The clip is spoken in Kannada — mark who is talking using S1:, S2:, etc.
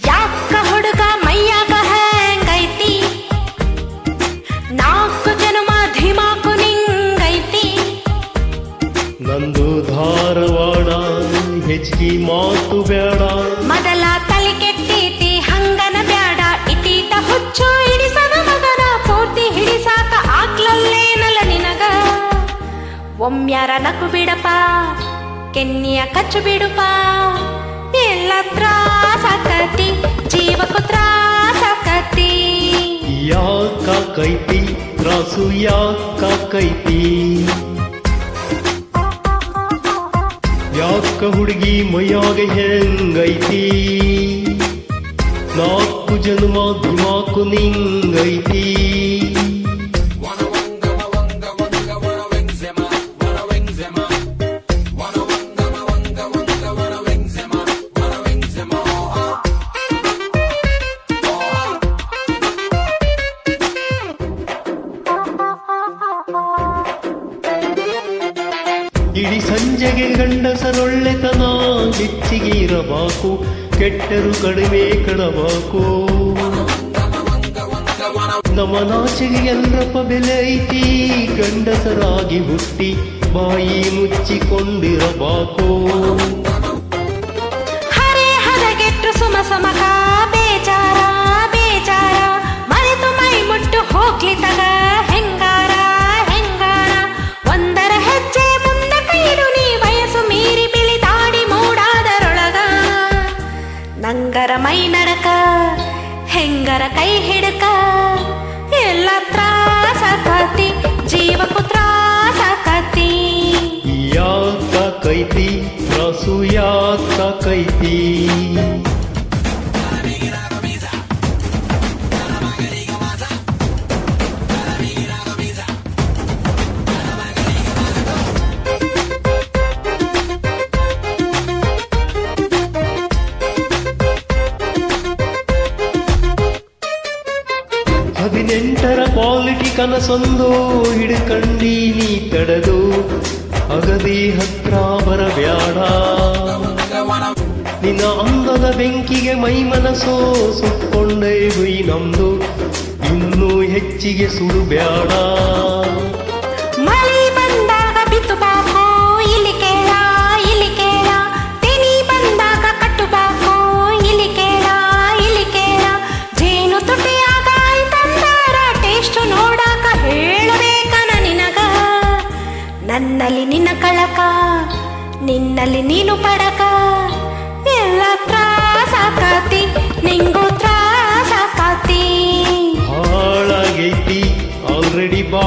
S1: ಯಾಕ ಹುಡುಗ ಮೈಯಾಗ ಹೆಂಗೈತಿ, ನಾಲ್ಕು ಜನ್ಮ ಧಿಮಾಕು ನಿಂಗೈತಿ.
S2: ನಂದು ಧಾರವಾಡ ಹೆಚ್ಚಿಗೆ ಮಾತು ಬೇಡ,
S1: ಮೊದಲ ತಲೆ ಕೆಟ್ಟೈತಿ ಹಂಗನ ಬ್ಯಾಡ. ಇಟೀಟ ಹುಚ್ಚು ಹಿಡಿಸದ ಮಗನ ಪೂರ್ತಿ ಹಿಡಿಸಾಕ ಆಗ್ಲಲ್ಲೇನಲ್ಲ ನಿನಗ. ಒಮ್ಮ್ಯಾರ ನಕ್ಕು ಬಿಡಪ, ಕೆನ್ನಿಯ ಕಚ್ಚು ಬಿಡುಪ. ಎಲ್ಲ ತ್ರಾಸಾಕತಿ, ಜೀವಕ್ಕೂ ತ್ರಾಸಾಕತಿ.
S2: ಯಾಕೈತಿ ತ್ರಾಸು ಯಾಕೈತಿ, ಯಾಕ ಹುಡುಗಿ ಮೈಯಾಗ ಹೆಂಗೈತಿ, ನಾಲ್ಕು ಜನ್ಮ ಧಿಮಾಕು ನಿಂಗೈತಿ. ಇಡೀ ಸಂಜೆಗೆ ಗಂಡಸರೊಳ್ಳೆತನ ಹೆಚ್ಚಿಗೆ ಇರಬೇಕು, ಕೆಟ್ಟರು ಕಡಿಮೆ ಕಡಬೇಕು. ನಮ್ಮ ನಾಚಿಗೆ ಎಲ್ಲಪ್ಪ ಬೆಲೆ ಐತಿ, ಗಂಡಸರಾಗಿ ಹುಟ್ಟಿ ಬಾಯಿ ಮುಚ್ಚಿಕೊಂಡಿರಬೇಕು.
S1: ಹರೇ ಹದಗೆಟ್ಟು ಸುಮ ಸಮಕ ಬೇಜಾರ ಬೇಜಾರ, ಮರೆತು ಮೈ ಮುಟ್ಟು ಹೋಗ್ಲಿ ತಗ ಹೆಂಗಾರ ಹೆಂಗಾರ. ಒಂದರ ಹೆಜ್ಜೆ ಮುಂದೆ ಕೈಡು ನೀ, ವಯಸ್ಸು ಮೀರಿ ಬಿಳಿ ದಾಡಿ ಮೂಡಾದರೊಳಗ. ನಂಗರ ಮೈ ನಡಕ ಹೆಂಗರ ಕೈ ಹಿಡಕ, ಎಲ್ಲ ತ್ರಾಸಾಕತಿ, ಜೀವಕ್ಕೂ ತ್ರಾಸಾಕತಿ.
S2: ಯಾಕೈತಿ ತ್ರಾಸು ಯಾಕೈತಿ, ಹದಿನೆಂಟರ ಕ್ವಾಲಿಟಿ ಕನಸೊಂದು ಹಿಡ್ಕಂಡಿ ನೀ ತಡೆದು, ಅಗದಿ ಹತ್ರ ಬರಬ್ಯಾಡ. ನಿನ್ನ ಅಂದದ ಬೆಂಕಿಗೆ ಮೈ ಮನಸ್ಸೋ ಸುಟ್ಕೊಂಡೇ ಹುಯಿ ನಮ್ದು, ಇನ್ನೂ ಹೆಚ್ಚಿಗೆ ಸುಡುಬ್ಯಾಡ.
S1: ಮಳಿ ಬಂದಾಗ ಬಿತ್ತು ಬಾಕೋ ಇಲ್ಲಿ ಕೇಳ ಇಲ್ಲಿ ಕೇಳ, ತೆನಿ ಬಂದಾಗ ಕಟ್ಟು ಬಾಕೋ ಇಲ್ಲಿ ಕೇಳ ಇಲ್ಲಿ ಕೇಳ. ಜೇನು ತುಟಿಯಾಗ ತಂದಾರ ಟೇಸ್ಟ್ ನೋಡಾಕ ಹೇಳಬೇಕನ ನಿನಗ. ನನ್ನಲ್ಲಿ ನಿನ್ನ ಕಳಕ, ನಿನ್ನಲ್ಲಿ ನೀನು ಪಡಕ. ಎಲ್ಲ ತ್ರಾಸಾಕತಿ, ನಿಂಗೂ ತ್ರಾಸಾಕತಿ.
S2: ಹಾಳಾಗೈತಿ ಆಲ್ರೆಡಿ ಬಾ